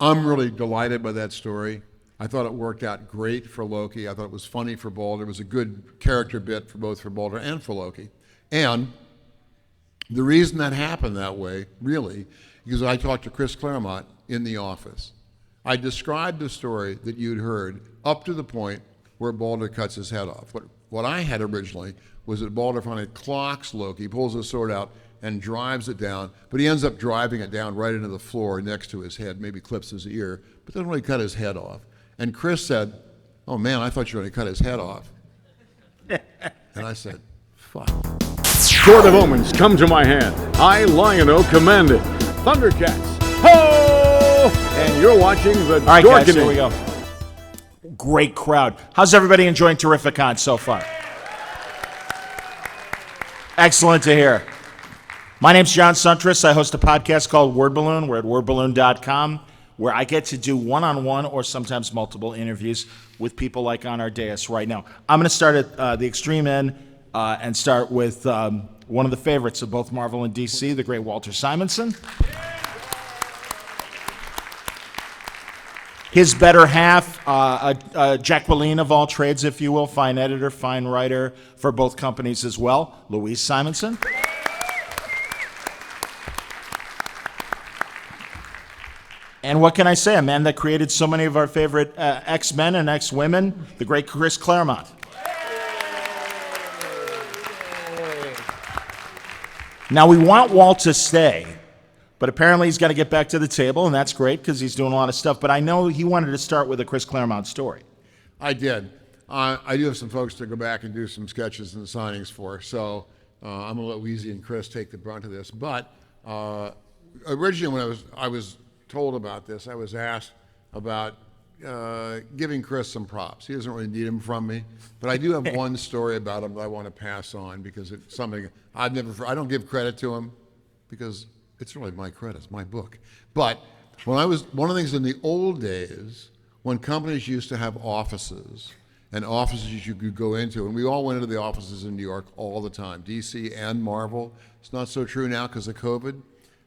I'm really delighted by that story. I thought it worked out great for Loki. I thought it was funny for Balder. It was a good character bit for both for Balder and for Loki. And the reason that happened that way, really, because I talked to Chris Claremont in the office. I described the story that you'd heard up to the point where Balder cuts his head off. What I had originally was that Balder finally clocks Loki, pulls his sword out, and drives it down, but he ends up driving it down right into the floor next to his head, maybe clips his ear, but doesn't really cut his head off. And Chris said, "Oh man, I thought you were going to cut his head off." And I said, "Fuck." Sword of Omens, come to my hand. I, Lion-O, command it. Thundercats, ho! And you're watching the All right, guys, here we Dorkening. go. Great crowd. How's everybody enjoying Terrificon so far? Excellent to hear. My name's John Suntress. I host a podcast called Word Balloon. We're at wordballoon.com, where I get to do one-on-one or sometimes multiple interviews with people like on our dais right now. I'm going to start at the extreme end and start with one of the favorites of both Marvel and DC, the great Walt Simonson. His better half, Jacqueline of all trades, if you will, fine editor, fine writer for both companies as well, Louise Simonson. And what can I say? A man that created so many of our favorite X-Men and X-Women, the great Chris Claremont. Now, we want Walt to stay, but apparently he's got to get back to the table, and that's great because he's doing a lot of stuff. But I know he wanted to start with a Chris Claremont story. I did. I do have some folks to go back and do some sketches and signings for, so I'm going to let Weezy and Chris take the brunt of this. But originally when I was told about this, I was asked about giving Chris some props. He doesn't really need them from me, but I do have one story about him that I want to pass on because it's something I don't give credit to him because it's really my credit, it's my book. But one of the things in the old days when companies used to have offices and offices you could go into, and we all went into the offices in New York all the time, DC and Marvel. It's not so true now because of COVID.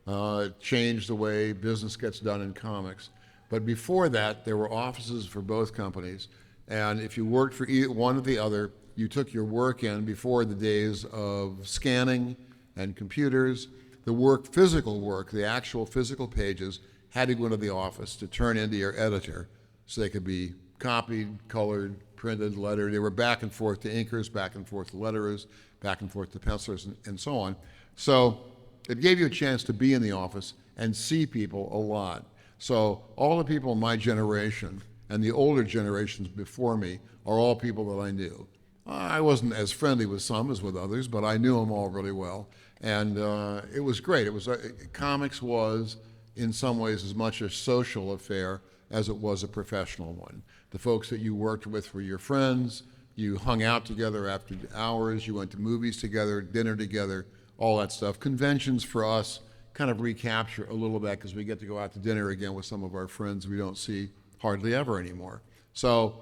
It changed the way business gets done in comics. But before that, there were offices for both companies. And if you worked for either one or the other, you took your work in before the days of scanning and computers. The work, physical work, the actual physical pages had to go into the office to turn into your editor so they could be copied, colored, printed, lettered. They were back and forth to inkers, back and forth to letterers, back and forth to pencilers, and so on. So it gave you a chance to be in the office and see people a lot. So all the people in my generation and the older generations before me are all people that I knew. I wasn't as friendly with some as with others, but I knew them all really well. And it was great. It was comics was, in some ways, as much a social affair as it was a professional one. The folks that you worked with were your friends. You hung out together after hours. You went to movies together, dinner together, all that stuff. Conventions for us kind of recapture a little bit because we get to go out to dinner again with some of our friends we don't see hardly ever anymore. So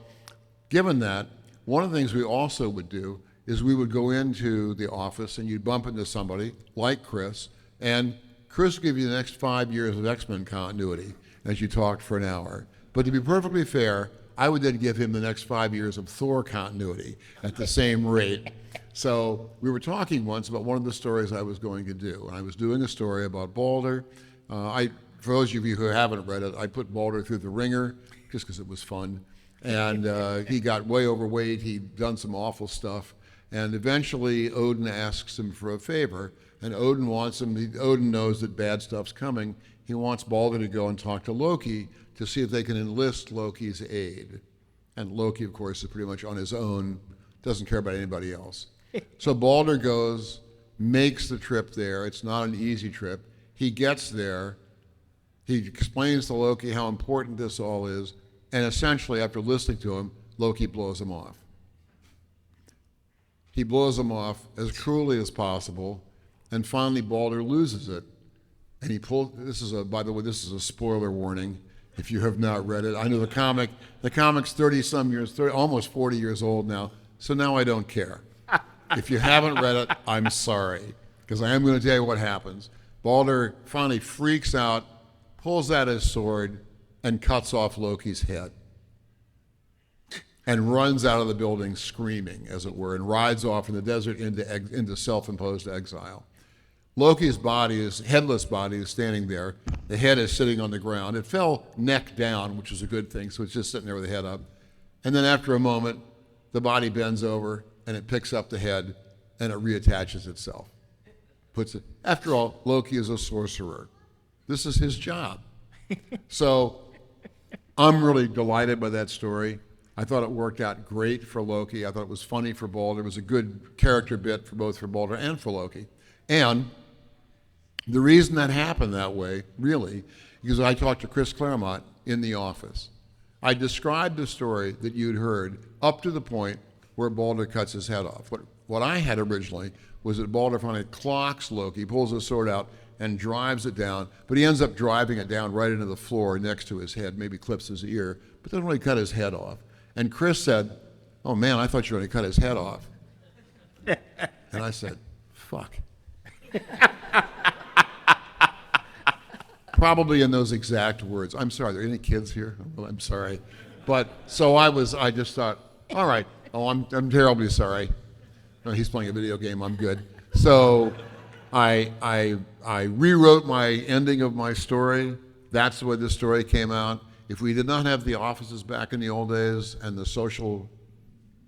given that, one of the things we also would do is we would go into the office and you'd bump into somebody like Chris, and Chris would give you the next 5 years of X-Men continuity as you talked for an hour. But to be perfectly fair, I would then give him the next 5 years of Thor continuity at the same rate. So we were talking once about one of the stories I was going to do. And I was doing a story about Balder. For those of you who haven't read it, I put Balder through the ringer just because it was fun. And he got way overweight. He'd done some awful stuff. And eventually Odin asks him for a favor. And Odin wants him, Odin knows that bad stuff's coming. He wants Balder to go and talk to Loki to see if they can enlist Loki's aid. And Loki, of course, is pretty much on his own, doesn't care about anybody else. So Balder goes, makes the trip there. It's not an easy trip. He gets there. He explains to Loki how important this all is. And essentially, after listening to him, Loki blows him off. He blows him off as cruelly as possible. And finally, Balder loses it. And he pulls, by the way, this is a spoiler warning if you have not read it. I know the comic's 30-some years, almost 40 years old now, so now I don't care. If you haven't read it, I'm sorry, because I am going to tell you what happens. Balder finally freaks out, pulls out his sword, and cuts off Loki's head and runs out of the building screaming, as it were, and rides off in the desert into self-imposed exile. Loki's headless body is standing there. The head is sitting on the ground. It fell neck down, which is a good thing, so it's just sitting there with the head up. And then after a moment, the body bends over and it picks up the head and it reattaches itself. After all, Loki is a sorcerer. This is his job. So I'm really delighted by that story. I thought it worked out great for Loki. I thought it was funny for Balder. It was a good character bit for both for Balder and for Loki. And the reason that happened that way, really, because I talked to Chris Claremont in the office. I described the story that you'd heard up to the point where Balder cuts his head off. What I had originally was that Balder finally clocks Loki, pulls his sword out, and drives it down, but he ends up driving it down right into the floor next to his head, maybe clips his ear, but doesn't really cut his head off. And Chris said, "Oh man, I thought you were going to cut his head off." And I said, "Fuck." Probably in those exact words. I'm sorry, are there any kids here? Well, I'm sorry. But so I just thought, all right, I'm terribly sorry. No, he's playing a video game, I'm good. So I rewrote my ending of my story. That's the way the story came out. If we did not have the offices back in the old days and the social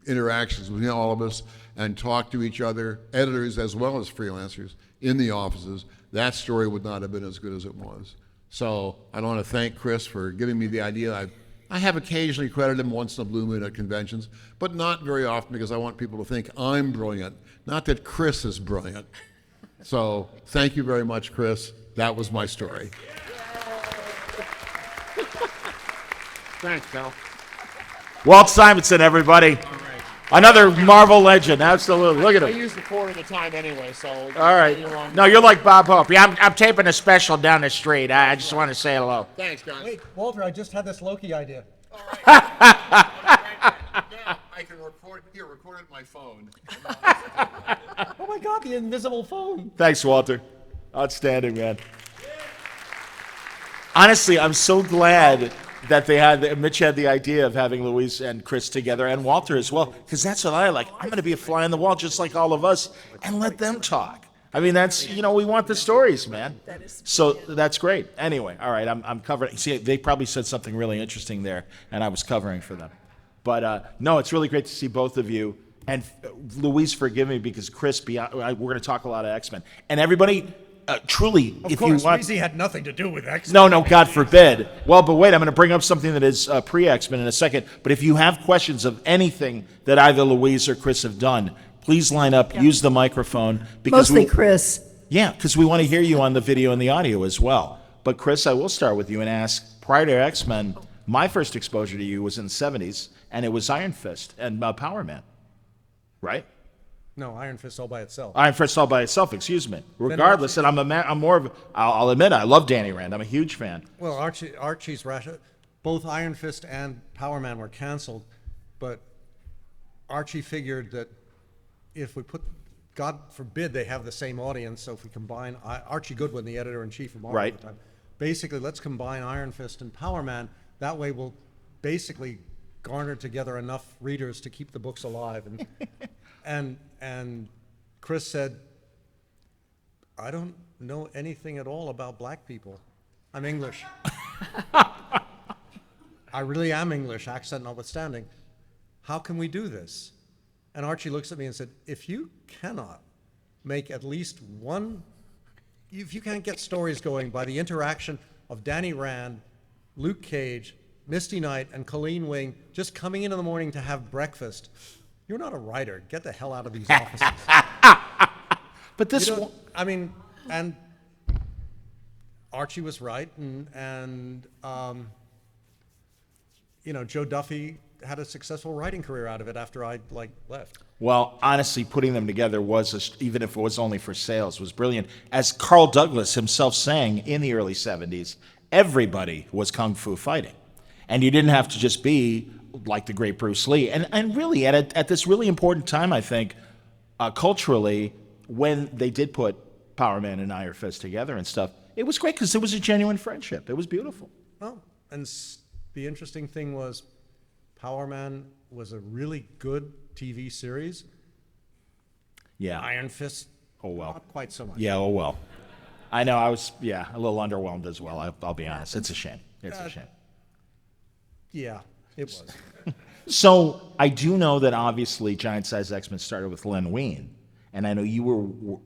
interactions between all of us and talk to each other, editors as well as freelancers in the offices, that story would not have been as good as it was. So I want to thank Chris for giving me the idea. I have occasionally credited him once in a blue moon at conventions, but not very often because I want people to think I'm brilliant, not that Chris is brilliant. So thank you very much, Chris. That was my story. Thanks, Cal. Walt Simonson, everybody. Another Marvel legend, absolutely. Look at I him. used the quarter of the time anyway, so. All right. No, you're like Bob Hope. Yeah, I'm taping a special down the street. I just want to say hello. Thanks, guys. Wait, Walter, I just had this Loki idea. Now I can record it on my phone. Oh my God, the invisible phone. Thanks, Walter. Outstanding, man. Honestly, I'm so glad that Mitch had the idea of having Louise and Chris together, and Walter as well, because that's what I like. I'm going to be a fly on the wall just like all of us, and let them talk. I mean, that's, we want the stories, man. So that's great. Anyway, all right, I'm covering. See, they probably said something really interesting there, and I was covering for them. But no, it's really great to see both of you. And Louise, forgive me, because Chris, we're going to talk a lot of X-Men. And everybody, truly, Of if course, you want... Weezy had nothing to do with X. No, God forbid. Well, but wait, I'm going to bring up something that is pre-X-Men in a second. But if you have questions of anything that either Louise or Chris have done, please line up, use the microphone. Because Mostly Chris. Yeah, because we want to hear you on the video and the audio as well. But Chris, I will start with you and ask, prior to X-Men, my first exposure to you was in the 70s, and it was Iron Fist and Power Man, right? No, Iron Fist all by itself. Iron Fist all by itself, excuse me. Regardless, and I'm more of, I'll admit, I love Danny Rand. I'm a huge fan. Well, Archie's both Iron Fist and Power Man were canceled, but Archie figured that if we put, God forbid they have the same audience, so if we combine Archie Goodwin, the editor-in-chief of Marvel Right. at the time, basically let's combine Iron Fist and Power Man. That way we'll basically garner together enough readers to keep the books alive. And Chris said, I don't know anything at all about black people. I'm English. I really am English, accent notwithstanding. How can we do this? And Archie looks at me and said, if you cannot make at least one, if you can't get stories going by the interaction of Danny Rand, Luke Cage, Misty Knight, and Colleen Wing just coming in the morning to have breakfast, you're not a writer. Get the hell out of these offices. But this, And Archie was right, and Joe Duffy had a successful writing career out of it after I left. well, honestly, putting them together was, even if it was only for sales, was brilliant. As Carl Douglas himself sang in the early 70s, everybody was kung fu fighting. And you didn't have to just be like the great Bruce Lee. And really, at this really important time, I think, culturally, when they did put Power Man and Iron Fist together and stuff, it was great because it was a genuine friendship. It was beautiful. Well, the interesting thing was, Power Man was a really good TV series. Yeah. Iron Fist, Oh, well. not quite so much. Yeah, oh, well. I know, I was, a little underwhelmed as well. I'll be honest. It's a shame. It's a shame. Yeah, it was. So I do know that obviously Giant Size X-Men started with Len Wein, and I know you were.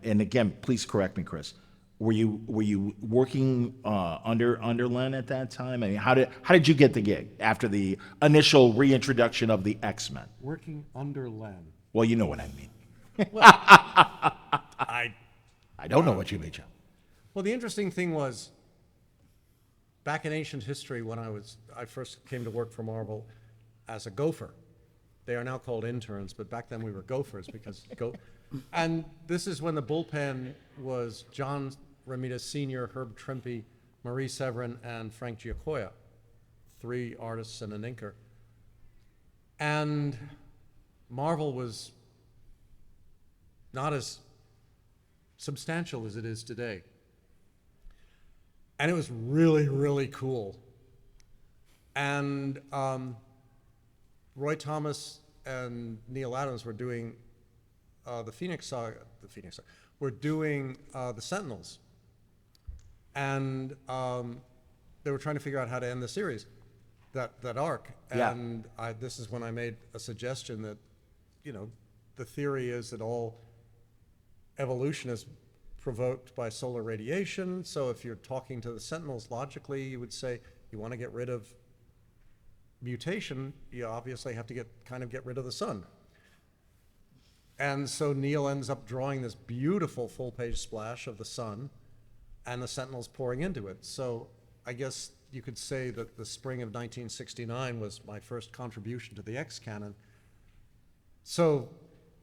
And again, please correct me, Chris. Were you working under Len at that time? I mean, how did you get the gig after the initial reintroduction of the X-Men? Working under Len. Well, you know what I mean. I don't know what you mean, John. Well, the interesting thing was, back in ancient history, when I first came to work for Marvel as a gopher. They are now called interns, but back then we were gophers and this is when the bullpen was John Romita Sr., Herb Trimpe, Marie Severin, and Frank Giacoia, 3 artists and an inker. And Marvel was not as substantial as it is today. And it was really, really cool. And Roy Thomas and Neil Adams were doing the Phoenix Saga. Were doing the Sentinels. And they were trying to figure out how to end the series, that arc. Yeah. And this is when I made a suggestion that, the theory is that all evolution is provoked by solar radiation. So if you're talking to the Sentinels logically, you would say you want to get rid of mutation, you obviously have to get rid of the sun. And so Neil ends up drawing this beautiful full-page splash of the sun and the Sentinels pouring into it. So I guess you could say that the spring of 1969 was my first contribution to the X canon. So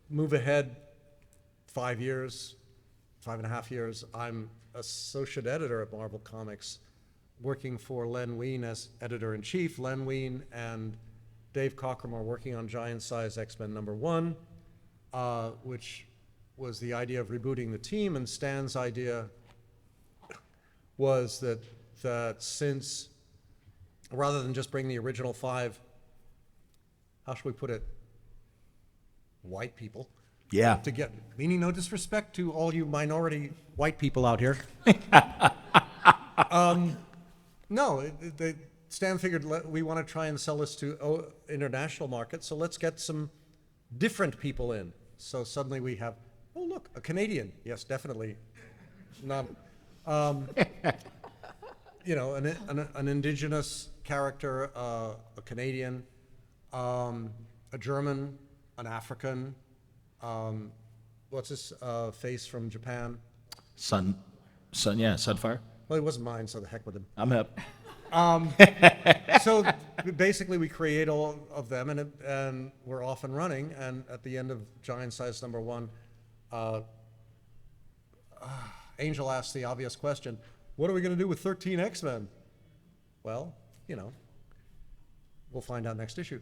move ahead 5 years, 5.5 years, I'm associate editor at Marvel Comics, working for Len Wein as editor-in-chief. Len Wein and Dave Cockrum are working on Giant Size X-Men #1, which was the idea of rebooting the team, and Stan's idea was that since, rather than just bring the original 5, how should we put it, white people, Yeah. to get, meaning no disrespect to all you minority white people out here. No, Stan figured we want to try and sell this to international markets, so let's get some different people in. So suddenly we have, oh look, a Canadian. Yes, definitely. Not, an indigenous character, a Canadian, a German, an African. What's his face from Japan? Sunfire. Well, it wasn't mine, so the heck with him. I'm hip. So basically, we create all of them, and we're off and running. And at the end of Giant Size #1, Angel asked the obvious question: what are we going to do with 13 X-Men? Well, we'll find out next issue.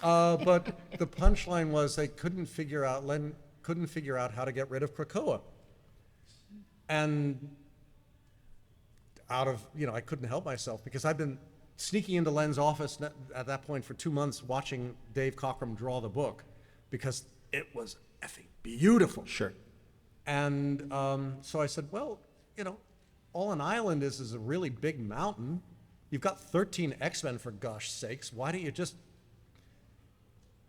But the punchline was Len couldn't figure out how to get rid of Krakoa. And I couldn't help myself, because I've been sneaking into Len's office at that point for 2 months watching Dave Cockrum draw the book, because it was effing beautiful. Sure. And so I said, well, all an island is a really big mountain. You've got 13 X-Men, for gosh sakes. Why don't you just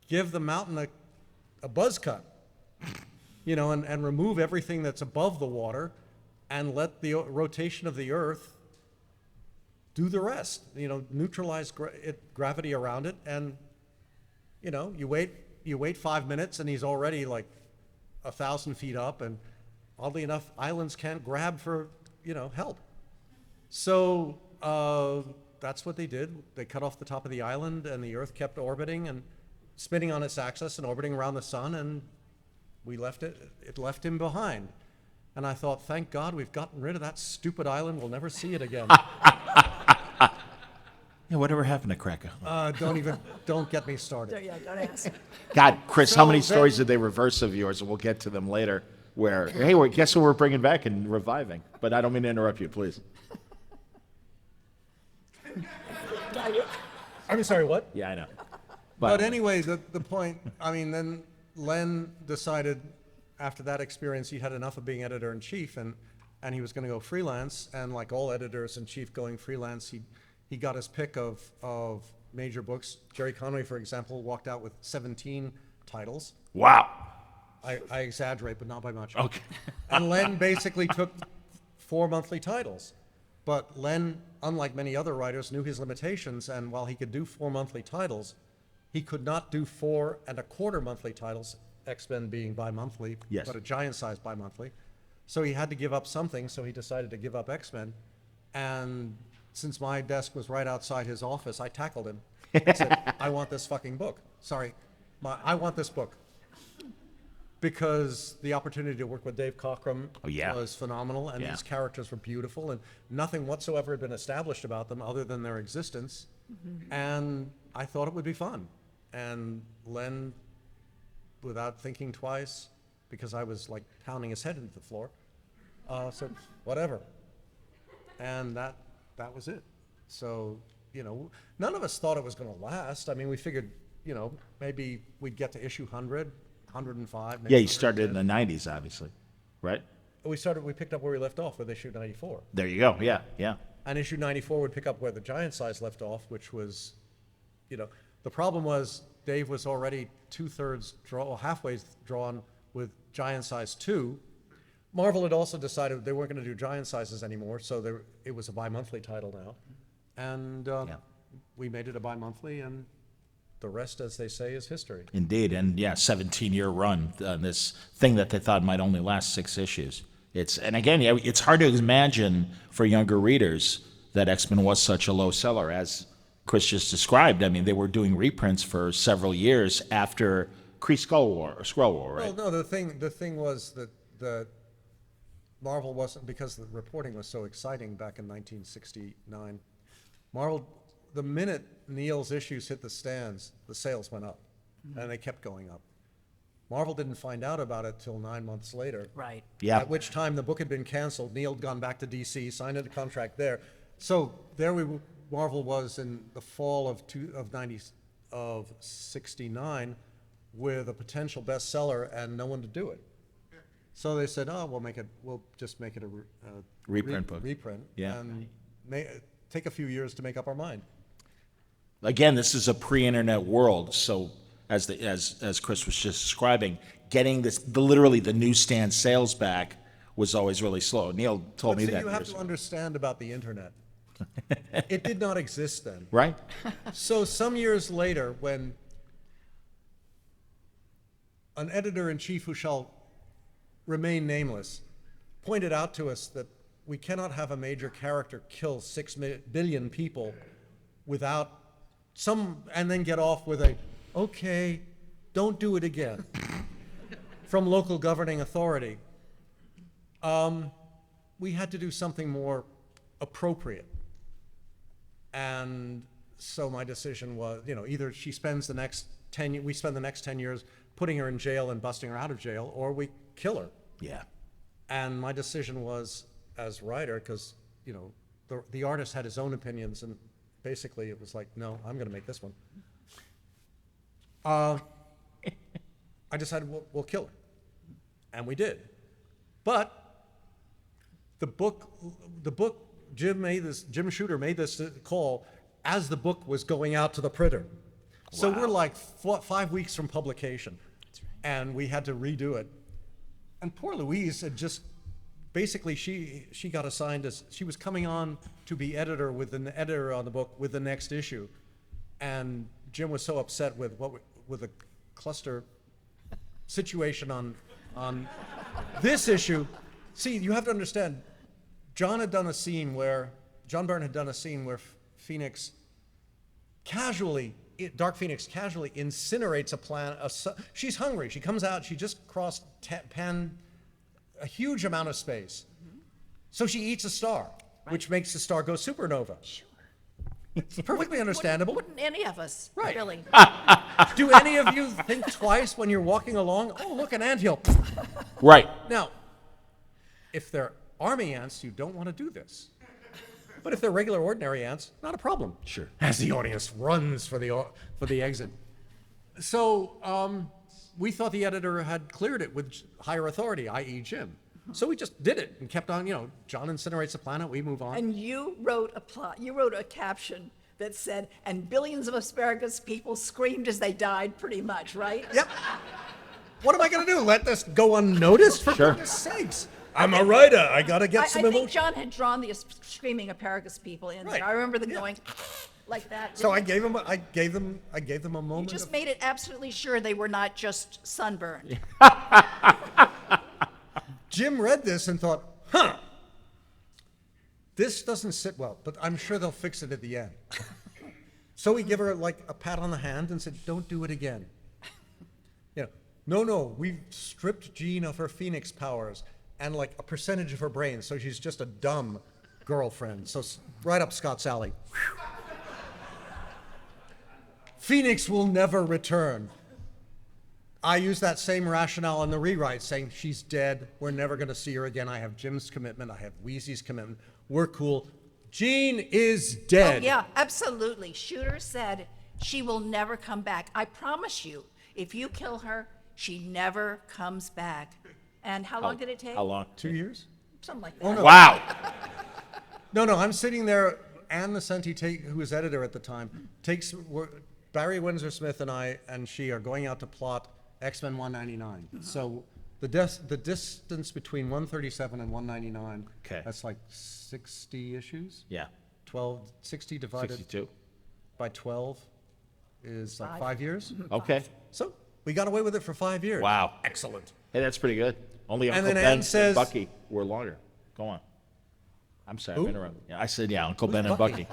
give the mountain a buzz cut, and remove everything that's above the water, and let the rotation of the Earth do the rest. Neutralize gravity around it, and you wait 5 minutes, and he's already like 1,000 feet up, and oddly enough, islands can't grab for help. So that's what they did. They cut off the top of the island, and the Earth kept orbiting and spinning on its axis and orbiting around the sun, and it left him behind. And I thought, thank God we've gotten rid of that stupid island. We'll never see it again. Yeah, whatever happened to Krakow? Don't get me started. Yeah, don't ask. God, Chris, how So many then- stories did they reverse of yours? And we'll get to them later. Where, hey, guess who we're bringing back and reviving? But I don't mean to interrupt you, please. I'm sorry, what? Yeah, I know. But anyway, the point, I mean, then Len decided after that experience he had enough of being editor-in-chief and he was going to go freelance. And like all editors-in-chief going freelance, he got his pick of major books. Jerry Conway, for example, walked out with 17 titles. Wow. I exaggerate, but not by much. Okay. And Len basically took 4 monthly titles. But Len, unlike many other writers, knew his limitations, and while he could do 4 monthly titles, he could not do 4 1/4 monthly titles, X-Men being bi-monthly, Yes. but a giant size bi-monthly. So he had to give up something, so he decided to give up X-Men. And since my desk was right outside his office, I tackled him and said, I want this fucking book. Sorry, I want this book. Because the opportunity to work with Dave Cockrum was phenomenal, and these characters were beautiful, and nothing whatsoever had been established about them other than their existence. And I thought it would be fun. And Len, without thinking twice, because I was like pounding his head into the floor, said, whatever. And that was it. So, you know, none of us thought it was going to last. I mean, we figured, you know, maybe we'd get to issue 100. 105. Maybe Yeah, you started in the 90s, obviously, right? We picked up where we left off with issue 94. There you go. Yeah, yeah. And issue 94 would pick up where the giant size left off, which was, you know, the problem was Dave was already halfway drawn with giant size 2. Marvel had also decided they weren't going to do giant sizes anymore, so it was a bi-monthly title now. And we made it a bi-monthly, and the rest, as they say, is history. Indeed, and 17-year run, this thing that they thought might only last 6 issues. It's hard to imagine for younger readers that X-Men was such a low seller, as Chris just described. I mean, they were doing reprints for several years after Kree Skrull War, right? Well, no, the thing was that Marvel wasn't, because the reporting was so exciting back in 1969. Marvel, the minute Neil's issues hit the stands, the sales went up, and they kept going up. Marvel didn't find out about it till 9 months later. Right. Yeah. At which time the book had been canceled. Neil had gone back to DC, signed a contract there. So there Marvel was in the fall of 69 with a potential bestseller and no one to do it. So they said, "Oh, we'll just make it a Reprint book. Reprint, Yeah. and take a few years to make up our mind." Again, this is a pre-internet world, so as Chris was just describing, getting literally the newsstand sales back was always really slow. Neil told me that. You have to understand about the internet. It did not exist then. Right? So some years later, when an editor-in-chief who shall remain nameless pointed out to us that we cannot have a major character kill 6 billion people without and then get off with okay, don't do it again, from local governing authority. We had to do something more appropriate. And so my decision was, either we spend the next 10 years putting her in jail and busting her out of jail, or we kill her. Yeah. And my decision was, as writer, because the artist had his own opinions, and basically it was like, no, I'm going to make this one. I decided we'll kill her, and we did. But the book, Jim Shooter made this call as the book was going out to the printer. So we're like 5 weeks from publication, and we had to redo it. And poor Louise had just, basically she got assigned as, she was coming on to be editor on the book with the next issue. And Jim was so upset with the cluster situation on this issue. See, you have to understand, John Byrne had done a scene where Phoenix Dark Phoenix casually incinerates a planet. She's hungry. She comes out. She just crossed a huge amount of space. So she eats a star, which makes the star go supernova. Sure. It's perfectly understandable. Wouldn't any of us, Right. really? Do any of you think twice when you're walking along? Oh, look, an anthill. Right. Now, if they're army ants, you don't want to do this. But if they're regular, ordinary ants, not a problem. Sure. As the audience runs for the exit. So we thought the editor had cleared it with higher authority, i.e. Jim. So we just did it and kept on, John incinerates the planet, we move on. And you wrote a plot, you wrote a caption that said, and billions of asparagus people screamed as they died, pretty much, right? Yep. What am I going to do? Let this go unnoticed? For Sure. goodness sakes. I'm a writer. I got to get I some think emotion. John had drawn the screaming asparagus people in Right. there. I remember them Yeah. going like that. So I gave them a You moment. just made it absolutely sure they were not just sunburned. Jim read this and thought, this doesn't sit well, but I'm sure they'll fix it at the end. So we give her like a pat on the hand and said, don't do it again. No, we've stripped Jean of her Phoenix powers and like a percentage of her brain, so she's just a dumb girlfriend. So right up Scott's alley. Phoenix will never return. I use that same rationale in the rewrite, saying she's dead. We're never going to see her again. I have Jim's commitment. I have Wheezy's commitment. We're cool. Jean is dead. Oh, yeah, absolutely. Shooter said she will never come back. I promise you, if you kill her, she never comes back. And how long did it take? How long? 2 years? Something like that. Oh, no. Wow. No, I'm sitting there. Ann Nocenti, who was editor at the time, Barry Windsor Smith and I and she are going out to plot X-Men 199. So the distance between 137 and 199, Okay. that's like 60 issues. Yeah. 60 divided 62. by 12 is like 5 years. Okay. So we got away with it for 5 years. Wow. Excellent. Hey, that's pretty good. Only And Uncle then Ben Ann says- and Bucky were longer. Go on. I'm sorry, I'm Who? interrupting. Yeah, I said, yeah, Uncle Ben and Bucky? Bucky.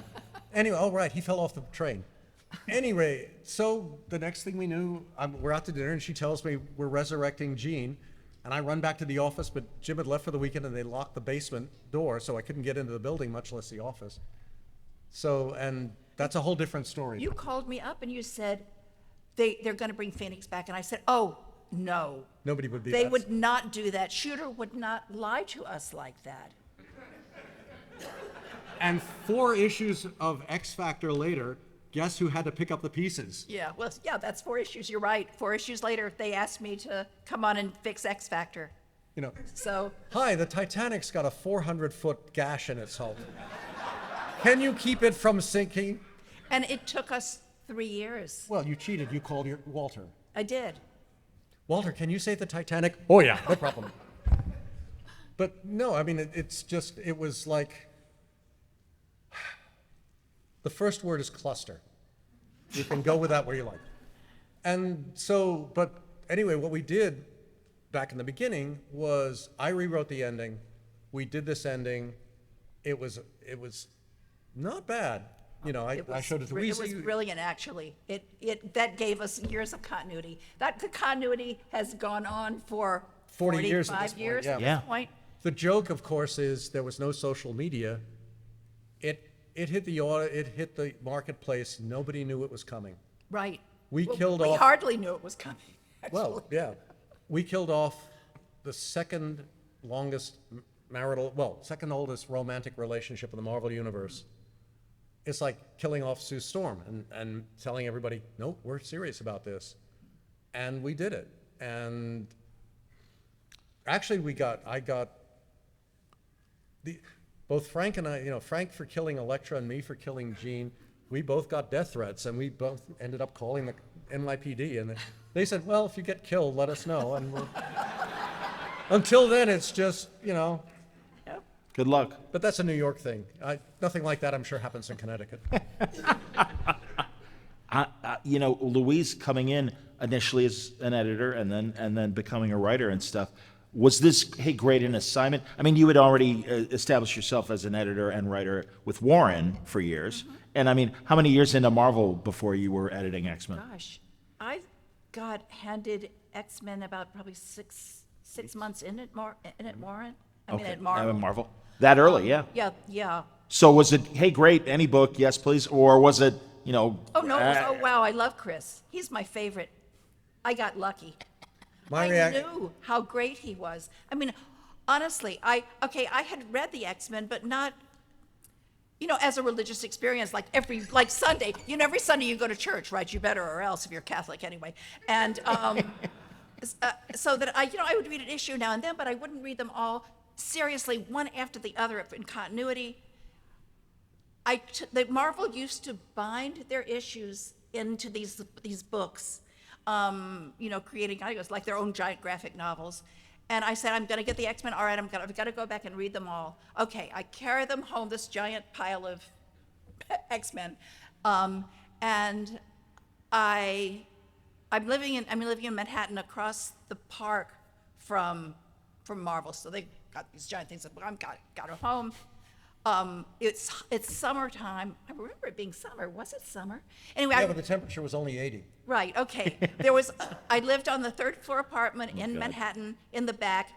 Anyway, oh right, he fell off the train. Anyway, so the next thing we knew, we're out to dinner and she tells me we're resurrecting Jean. And I run back to the office, but Jim had left for the weekend and they locked the basement door, so I couldn't get into the building, much less the office. So, and that's a whole different story. You called me up and you said they're going to bring Phoenix back. And I said, oh, no. Nobody would be They that- would not do that. Shooter would not lie to us like that. And 4 issues of X Factor later, guess who had to pick up the pieces? Yeah, well, yeah, that's 4 issues. You're right. 4 issues later, they asked me to come on and fix X Factor. So, Hi, the Titanic's got a 400-foot gash in its hull. Can you keep it from sinking? and it took us 3 years. Well, you cheated. You called Walter. I did. Walter, can you save the Titanic? Oh, yeah, no problem. But no, I mean, it was like, the first word is cluster. You can go with that where you like. And so, but anyway, what we did back in the beginning was I rewrote the ending. We did this ending. It was not bad. I showed it to It was Wheezy. brilliant, actually. That gave us years of continuity. That continuity has gone on for 40 years at this 45 point, years yeah. at Yeah. this point. The joke, of course, is there was no social media. It hit the marketplace. Nobody knew it was coming. Right. We killed we off- hardly knew it was coming. Well, yeah, we killed off the second longest second oldest romantic relationship in the Marvel Universe. It's like killing off Sue Storm and telling everybody, nope, we're serious about this. And we did it. And actually both Frank and I, Frank for killing Elektra and me for killing Jean, we both got death threats and we both ended up calling the NYPD and they said, well, if you get killed, let us know. And until then, it's just, Yep. Good luck. but that's a New York thing. Nothing like that, I'm sure, happens in Connecticut. Louise coming in initially as an editor and then becoming a writer and stuff. Was this great an assignment? I mean, you had already established yourself as an editor and writer with Warren for years. Mm-hmm. And I mean, how many years into Marvel before you were editing X-Men? Gosh, I got handed X-Men about probably six months in it, Warren. I mean, at Marvel. Marvel. That early, yeah. Yeah. So was it, hey, great, any book, yes, please, or was it, Oh no! Oh wow! I love Chris. He's my favorite. I got lucky. I knew how great he was. I mean, honestly, I had read the X-Men, but not. as a religious experience, like Sunday, every Sunday you go to church, right? You better, or else, if you're Catholic anyway. And so that I would read an issue now and then, but I wouldn't read them all seriously, one after the other in continuity. The Marvel used to bind their issues into these books, creating, I guess, like their own giant graphic novels. And I said, I'm going to get the X-Men. All right, I've got to go back and read them all. Okay, I carry them home, this giant pile of X-Men, and I'm living in Manhattan, across the park from Marvel. So they got these giant things. I've got them home. It's summertime. I remember it being summer. Was it summer? Anyway, Yeah, but the temperature was only 80. Right, okay. I lived on the third floor apartment in Manhattan in the back.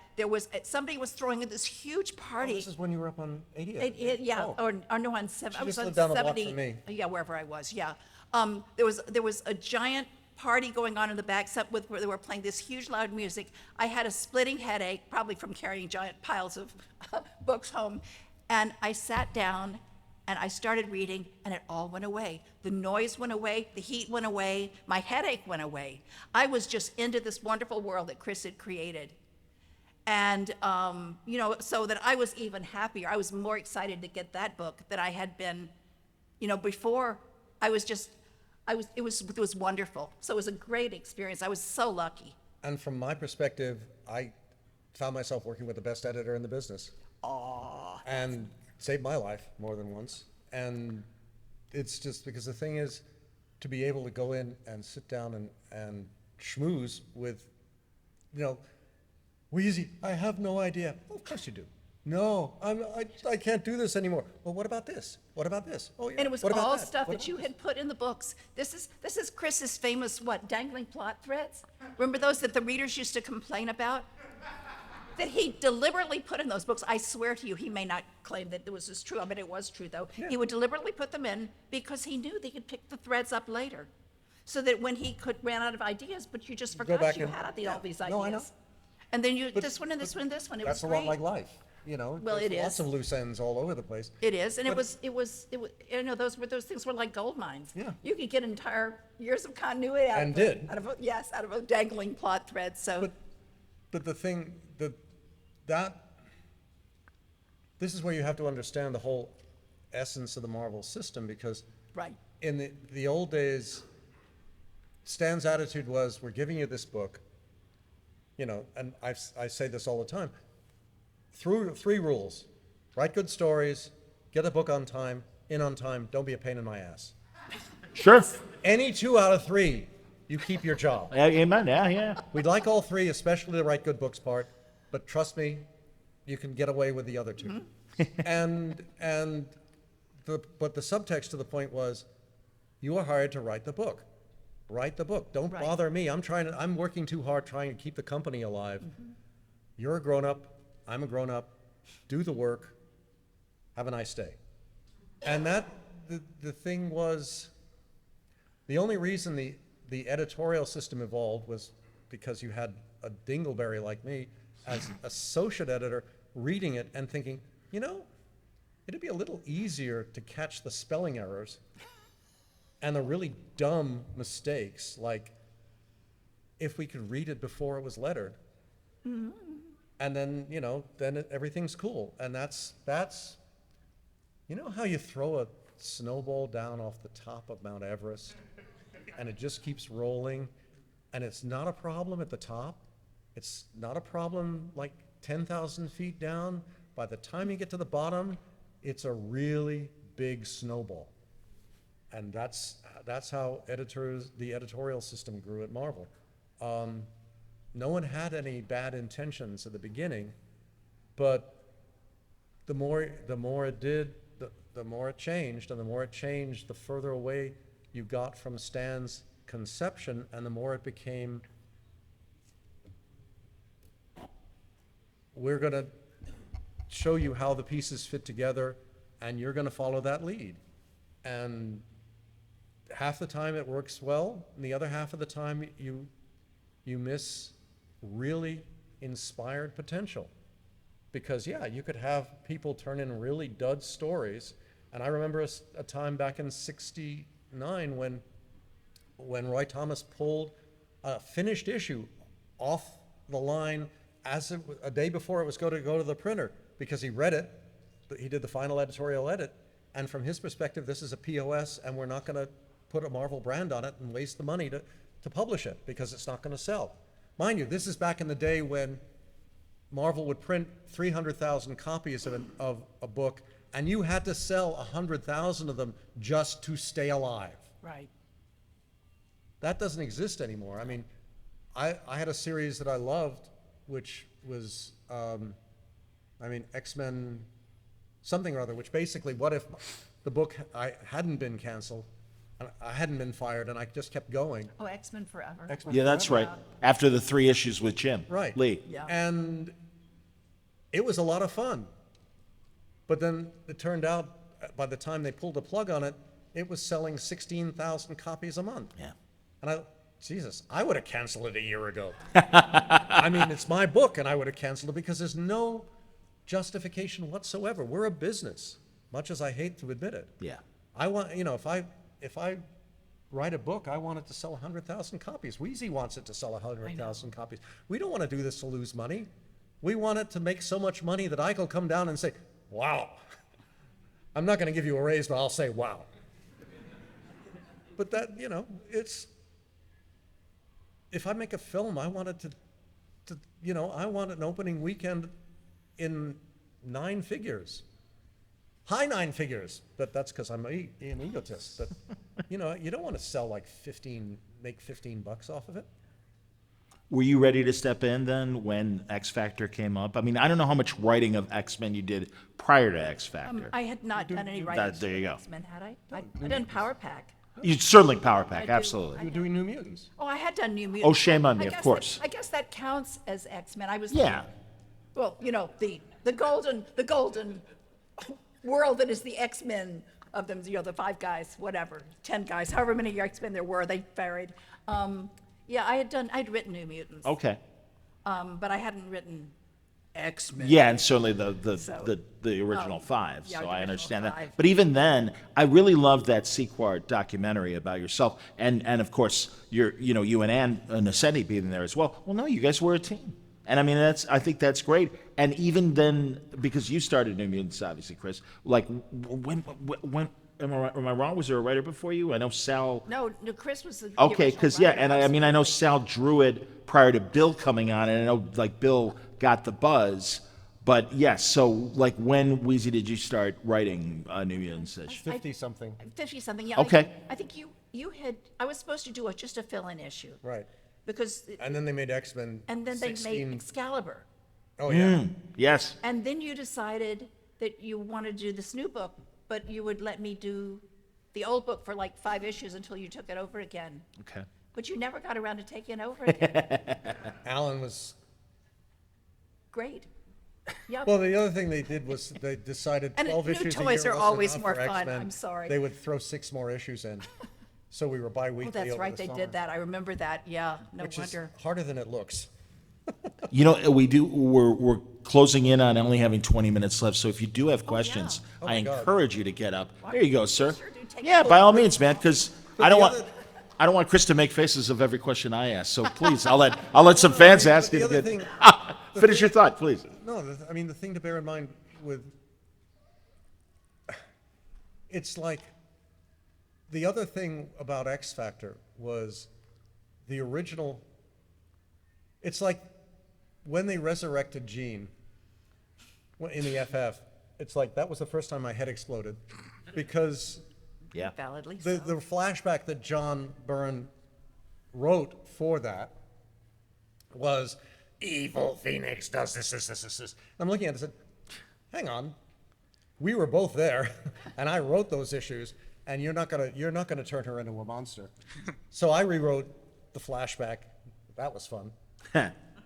Somebody was throwing this huge Oh, party. this is when you were up on 80th. Yeah, Oh. or no, on 7. She I was just on lived down the block 70. from me. Yeah, wherever I was, yeah. There was a giant party going on in the back, where they were playing this huge loud music. I had a splitting headache, probably from carrying giant piles of books home. And I sat down and I started reading, and it all went away. The noise went away, the heat went away, my headache went away. I was just into this wonderful world that Chris had created. And, so that I was even happier. I was more excited to get that book than I had been, before. It was wonderful. So it was a great experience. I was so lucky. And from my perspective, I found myself working with the best editor in the business. Aww. And saved my life more than once. And it's just because the thing is, to be able to go in and sit down and schmooze with, Wheezy, I have no idea. Oh, of course you do. No, I can't do this anymore. Well, what about this? What about this? Oh, yeah. And it was What about all that? stuff What that you about had put in the books. This is Chris's famous, dangling plot threads? Remember those that the readers used to complain about? That he deliberately put in those books. I swear to you, he may not claim that it was as true. I mean, it was true, though. Yeah. He would deliberately put them in because he knew that he could pick the threads up later. So that when he ran out of ideas, but you just Go forgot back you and- had all these ideas. No, I know. And then this one and this one and this one. It That's was a lot great. like life, Well, There's it lots is. of loose ends all over the place. It is, and But- those things were like gold mines. Yeah. You could get entire years of continuity out And of it. did. Out of a dangling plot thread. So But the thing, this is where you have to understand the whole essence of the Marvel system, because right. in the old days, Stan's attitude was, we're giving you this book, and I say this all the time, three rules: write good stories, get a book on time, in on time, don't be a pain in my ass. Sure. Any 2 out of 3, you keep your job. Amen. Yeah. We'd like all 3, especially the write good books part, but trust me, you can get away with the other 2. But the subtext to the point was, you are hired to write the book. Write the book. Don't Right. bother me. I'm working too hard trying to keep the company alive. You're a grown-up. I'm a grown-up. Do the work. Have a nice day. And the thing was, the only reason the editorial system evolved was because you had a dingleberry like me as associate editor reading it and thinking, it'd be a little easier to catch the spelling errors and the really dumb mistakes, like if we could read it before it was lettered. Mm-hmm. And then everything's cool. And that's how you throw a snowball down off the top of Mount Everest and it just keeps rolling, and it's not a problem at the top. It's not a problem like 10,000 feet down. By the time you get to the bottom, it's a really big snowball. And that's how the editorial system grew at Marvel. No one had any bad intentions at the beginning, but the more it did, the more it changed, and the more it changed, the further away you got from Stan's conception, and the more it became, we're going to show you how the pieces fit together, and you're going to follow that lead. And half the time it works well, and the other half of the time you miss really inspired potential. Because you could have people turn in really dud stories And I remember a time back in '69 when Roy Thomas pulled a finished issue off the line a day before it was going to go to the printer, because he read it, he did the final editorial edit, and from his perspective, this is a POS, and we're not going to put a Marvel brand on it and waste the money to publish it, because it's not going to sell. Mind you, this is back in the day when Marvel would print 300,000 copies of a book, and you had to sell 100,000 of them just to stay alive. Right. That doesn't exist anymore. I mean, I had a series that I loved, which was, X-Men something or other, which basically, what if the book hadn't been canceled, and I hadn't been fired, and I just kept going. Oh, X-Men Forever. X-Men Yeah, that's Forever. right. After the 3 issues with Jim Right. Lee. Yeah. And it was a lot of fun. But then it turned out, by the time they pulled the plug on it, it was selling 16,000 copies a month. Yeah. And Jesus, I would have canceled it a year ago. I mean, it's my book, and I would have canceled it because there's no justification whatsoever. We're a business, much as I hate to admit it. Yeah. I want, if I write a book, I want it to sell 100,000 copies. Wheezy wants it to sell 100,000 copies. We don't want to do this to lose money. We want it to make so much money that I can come down and say, wow. I'm not going to give you a raise, but I'll say, wow. But that, it's, if I make a film, I want it I want an opening weekend in 9 figures. High 9 figures, but that's because I'm an egotist. But, you don't want to sell like make $15 off of it. Were you ready to step in then when X Factor came up? I mean, I don't know how much writing of X-Men you did prior to X Factor. I had not done any writing. There you go. X-Men, had I? I'd done Power Pack. You certainly Power Pack, I do. absolutely. You're doing New Mutants. Oh, I had done New Mutants. Oh, shame on me, of course. I guess that counts as X-Men. I was. Yeah. Well, the golden world that is the X-Men of them. The 5 guys, whatever, 10 guys, however many X-Men there were, they varied. Yeah, I'd written New Mutants. Okay. But I hadn't written X-Men. Yeah, and certainly the original 5, yeah, so the I original understand 5. that. But even then, I really loved that Sequart documentary about yourself, and of course, you and Ann Nocenti being there as well. Well, no, you guys were a team, and I mean I think that's great. And even then, because you started New Mutants, obviously, Chris. Like when am I wrong? Was there a writer before you? I know Sal. No, Chris was the Okay, original because yeah, writer. and I know Sal drew it prior to Bill coming on, and I know like Bill got the buzz, but yes. So like when Wheezy did you start writing New Mutants? 50-something. 50-something. Yeah. Okay. I think you had. I was supposed to do just a fill-in issue. Right. Because. And then they made X-Men. And then they 16. made Excalibur. Oh, yeah. Yes. And then you decided that you wanted to do this new book, but you would let me do the old book for like 5 issues until you took it over again. Okay. But you never got around to taking it over again. Alan was. Great. Yeah. Well, the other thing they did was they decided And 12 new issues a toys year are wasn't always enough more for fun. X-Men. I'm sorry. They would throw 6 more issues in. So we were bi-weekly. Oh, that's over right. the They summer, did that. I remember that. Yeah. No which wonder. is harder than it looks. We're closing in on only having 20 minutes left, so if you do have questions, Oh, I my God. encourage you to get up. There you go, sir. Sure do. Take Yeah, it. by all means, man, because I don't the want. other- I don't want Chris to make faces of every question I ask, so please, I'll let some fans ask the you. other to get- thing- Finish your thought, please. No, the thing to bear in mind with, it's like, the other thing about X Factor was the original, it's like when they resurrected Jean in the FF, it's like that was the first time my head exploded, because Yeah. Validly so. the flashback that John Byrne wrote for that was evil Phoenix does this. I'm looking at it and said, hang on, we were both there, and I wrote those issues, and you're not gonna turn her into a monster. So I rewrote the flashback. That was fun.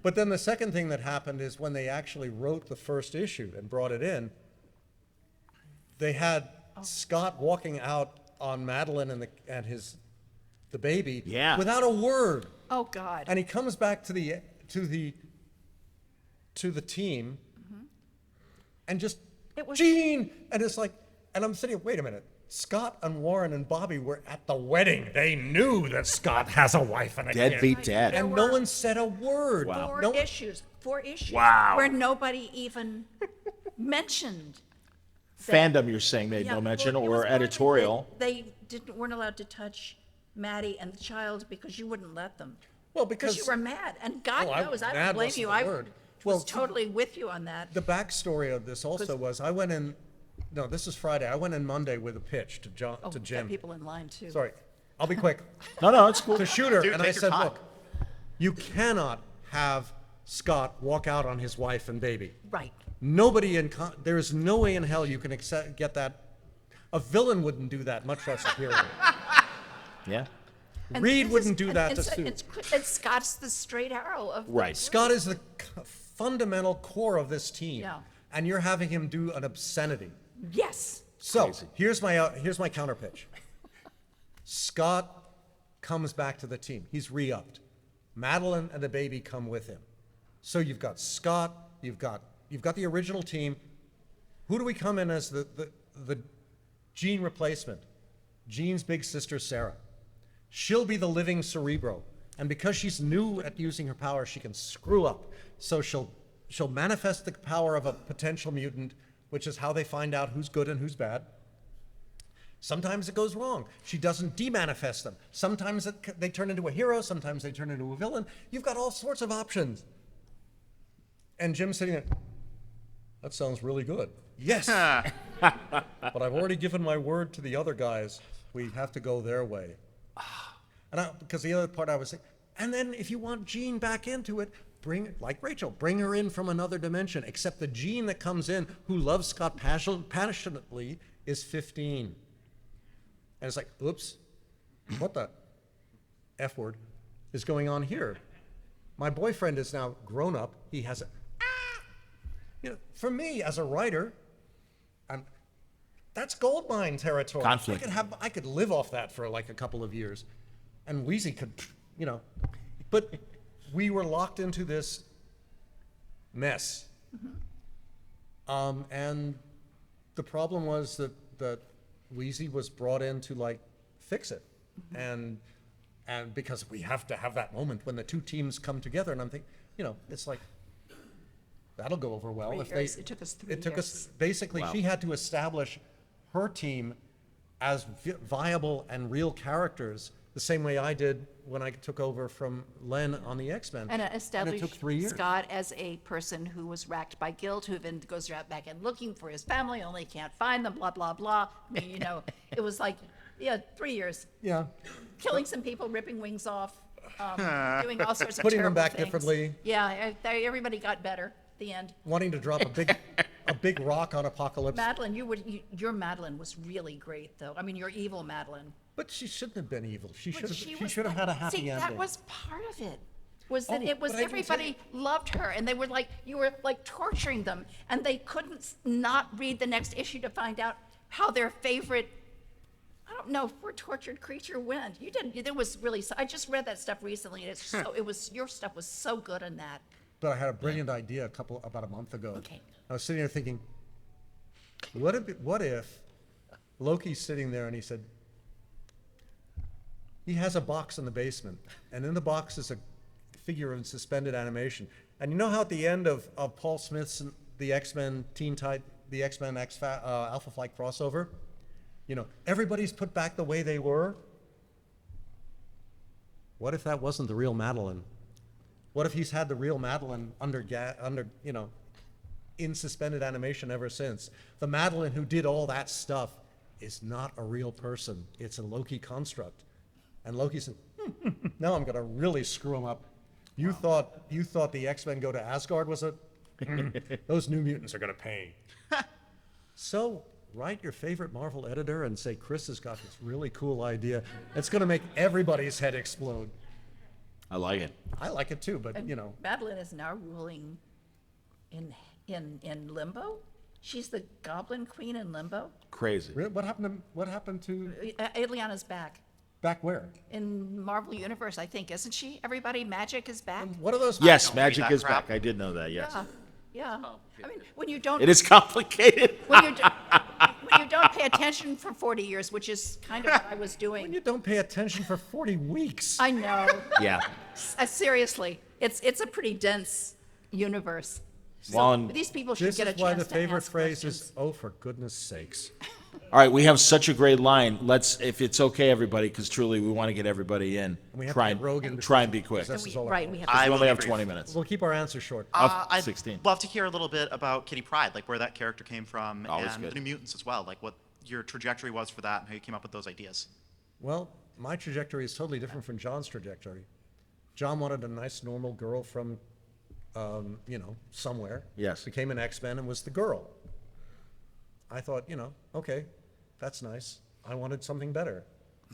But then the second thing that happened is when they actually wrote the first issue and brought it in, they had Scott walking out on Madeline and the baby Yeah. without a word. Oh, God. And he comes back to the team and just It was- Gene, and it's like And I'm sitting, wait a minute. Scott and Warren and Bobby were at the wedding. They knew that Scott has a wife and a kid. Deadbeat dad. And no one said a word. Wow. Four issues. Wow. Where nobody even mentioned. Fandom, you're saying, made Yeah, no mention, well, it or was more that editorial. They weren't allowed to touch Maddie and the child because you wouldn't let them. Well, Because because you were mad. And God Well, knows, I mad don't blame wasn't you. the I word. was Well, totally with you on that. the backstory of this also was I went in, no, this is Friday. I went in Monday with a pitch to Oh, to got Jim. people in line too. Sorry, I'll be quick. No, it's cool. To Shooter, Dude, and take I your said, time. look, you cannot have Scott walk out on his wife and baby. Right. Nobody there is no way in hell you can get that. A villain wouldn't do that, much less a hero. Yeah. And Reed this wouldn't is- do and- that and to so Sue. and Scott's the straight arrow of the Right. group. Scott is the fundamental core of this team, Yeah. and you're having him do an obscenity. Yes. So Crazy. here's my counter pitch. Scott comes back to the team. He's re-upped. Madeline and the baby come with him. So you've got Scott. You've got the original team. Who do we come in as the Jean replacement? Jean's big sister Sarah. She'll be the living Cerebro, and because she's new at using her power, she can screw up. So she'll manifest the power of a potential mutant, which is how they find out who's good and who's bad. Sometimes it goes wrong. She doesn't demanifest them. Sometimes they turn into a hero. Sometimes they turn into a villain. You've got all sorts of options. And Jim's sitting there, that sounds really good. Yes. But I've already given my word to the other guys. We have to go their way. Because the other part I was saying, and then if you want Jean back into it, like Rachel, bring her in from another dimension. Except the Jean that comes in, who loves Scott passionately, is 15. And it's like, oops, what the F word is going on here? My boyfriend is now grown up. He has for me as a writer, that's gold mine territory. Conflict. I could live off that for like a couple of years, and Wheezy could, but we were locked into this mess. And the problem was that Wheezy was brought in to like fix it, and because we have to have that moment when the two teams come together, and I'm thinking, it's like that'll go over well 3 if years. they. It took us 3 It took us years. basically. Wow. She had to establish her team as viable and real characters, the same way I did when I took over from Len on the X-Men. And it establish took 3 years. Scott as a person who was racked by guilt, who then goes right back and looking for his family, only can't find them, blah, blah, blah. I mean, it was like, 3 years. Yeah. Killing some people, ripping wings off, doing all sorts of Putting them terrible back things. differently. Yeah, everybody got better at the end. Wanting to drop a big rock on Apocalypse. Madeline, your Madeline was really great, though. I mean, your evil Madeline. But she shouldn't have been evil. She But should have had a happy See, ending. that was part of it. Was that Oh, it was but I didn't say- everybody loved her, and they were like, you were like torturing them, and they couldn't not read the next issue to find out how their favorite, I don't know, poor tortured creature went. You didn't. It was really. I just read that stuff recently, and your stuff was so good in that. But I had a brilliant idea about a month ago. Okay. I was sitting there thinking, what if Loki's sitting there and he said, he has a box in the basement, and in the box is a figure in suspended animation. And you know how at the end of Paul Smith's the X-Men the X-Men Alpha Flight crossover, everybody's put back the way they were? What if that wasn't the real Madeline? What if he's had the real Madeline under in suspended animation ever since? The Madeline who did all that stuff is not a real person. It's a Loki construct. And Loki said, now I'm going to really screw him up. You thought the X-Men go to Asgard was a... Those New Mutants are going to pay. So write your favorite Marvel editor and say, Chris has got this really cool idea. It's going to make everybody's head explode. I like it. I like it too, but Madeline is now ruling in Limbo. She's the Goblin Queen in Limbo. Crazy. what happened to Adriana's back. back where? In Marvel Universe, I think, isn't she? Everybody, Magic is back. What are those? Yes, don't read magic that is crap. back. I did know that, yes. Yeah, yeah. I mean, when you don't, It is complicated. when you you don't pay attention for 40 years, which is kind of what I was When doing. you don't pay attention for 40 weeks. I know. Yeah. Seriously, it's a pretty dense universe. Well, and- These people should This get a is why chance the to favorite ask phrase questions. is, "Oh, for goodness sakes." all right, we have such a great line. Let's, if it's okay, everybody, because truly we want to get everybody in. We have to Try get and Rogan try and be quick. This is all Right, about. we have to. I We will only be have brief. 20 minutes. We'll keep our answers short. I'd 16. love to hear a little bit about Kitty Pryde, like where that character came from, Always and good. the New Mutants as well, like what your trajectory was for that, and how you came up with those ideas. Well, my trajectory is totally different from John's trajectory. John wanted a nice, normal girl from, somewhere. Yes. Became an X-Men and was the girl. I thought, okay, that's nice. I wanted something better.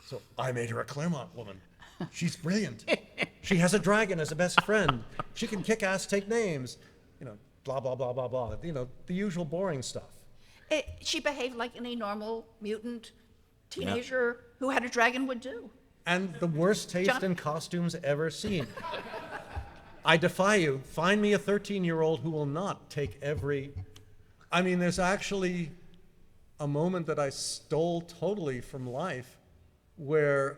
So I made her a Claremont woman. She's brilliant. She has a dragon as a best friend. She can kick ass, take names. Blah, blah, blah, blah, blah. The usual boring stuff. She behaved like any normal mutant teenager who had a dragon would do. And the worst taste John- in costumes ever seen. I defy you. Find me a 13-year-old who will not take every. I mean, there's actually a moment that I stole totally from life where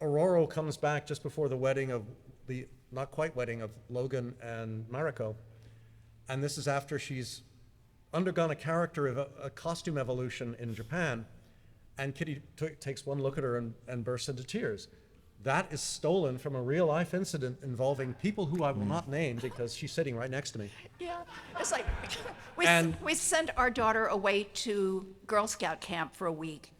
Aurora comes back just before the wedding of the, not quite wedding, of Logan and Mariko. And this is after she's undergone a costume evolution in Japan. And Kitty takes one look at her and bursts into tears. That is stolen from a real life incident involving people who I will not name because she's sitting right next to me. Yeah, it's like And- we sent our daughter away to Girl Scout camp for a week.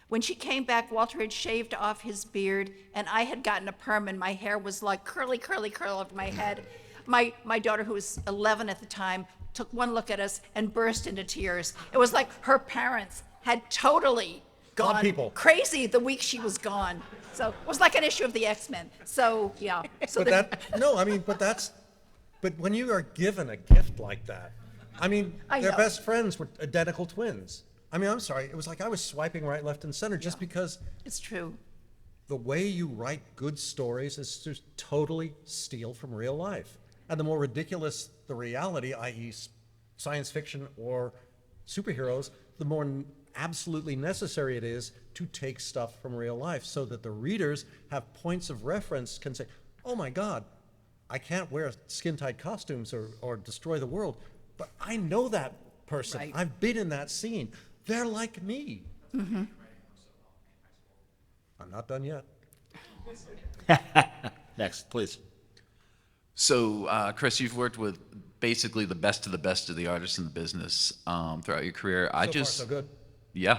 When she came back, Walter had shaved off his beard, and I had gotten a perm, and my hair was like curly over my head. My daughter, who was 11 at the time, took one look at us and burst into tears. It was like her parents had totally Odd gone people. crazy the week she was gone. So it was like an issue of the X-Men. So yeah. So But but when you are given a gift like that, I mean, I their know. best friends were identical twins. I mean, I'm sorry, it was like I was swiping right, left, and center just because it's true. the way you write good stories is to totally steal from real life. And the more ridiculous the reality, i.e. science fiction or superheroes, the more absolutely necessary it is to take stuff from real life so that the readers have points of reference, can say, oh my God, I can't wear skin-tight costumes or destroy the world, but I know that person. Right. I've been in that scene. They're like me. Mm-hmm. I'm not done yet. Next, please. So, Chris, you've worked with basically the best of the artists in the business throughout your career. So far, so good. Yeah.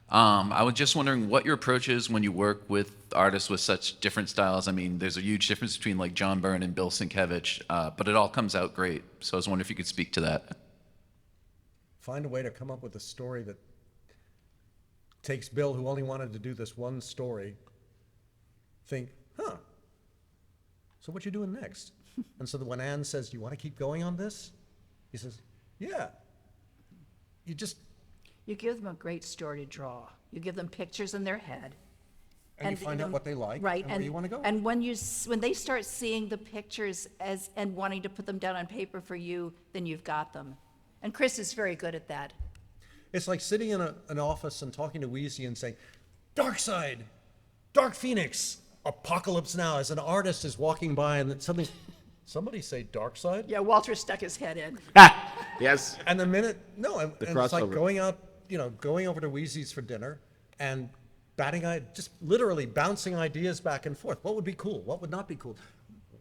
I was just wondering what your approach is when you work with artists with such different styles. I mean, there's a huge difference between like John Byrne and Bill Sienkiewicz, but it all comes out great. So I was wondering if you could speak to that. Find a way to come up with a story that takes Bill, who only wanted to do this one story, think, so what you doing next? And so that when Anne says, do you want to keep going on this? He says, yeah. You give them a great story to draw. You give them pictures in their head. And you find out what they like right, and where you wanna go. And when they start seeing the pictures and wanting to put them down on paper for you, then you've got them. And Chris is very good at that. It's like sitting in an office and talking to Wheezy and saying, Dark Side, Dark Phoenix, Apocalypse Now, as an artist is walking by and then suddenly, somebody say Dark Side? Yeah, Walter stuck his head in. Yes. And the minute, no, and it's like crossover. going out, going over to Wheezy's for dinner and just literally bouncing ideas back and forth. What would be cool? What would not be cool?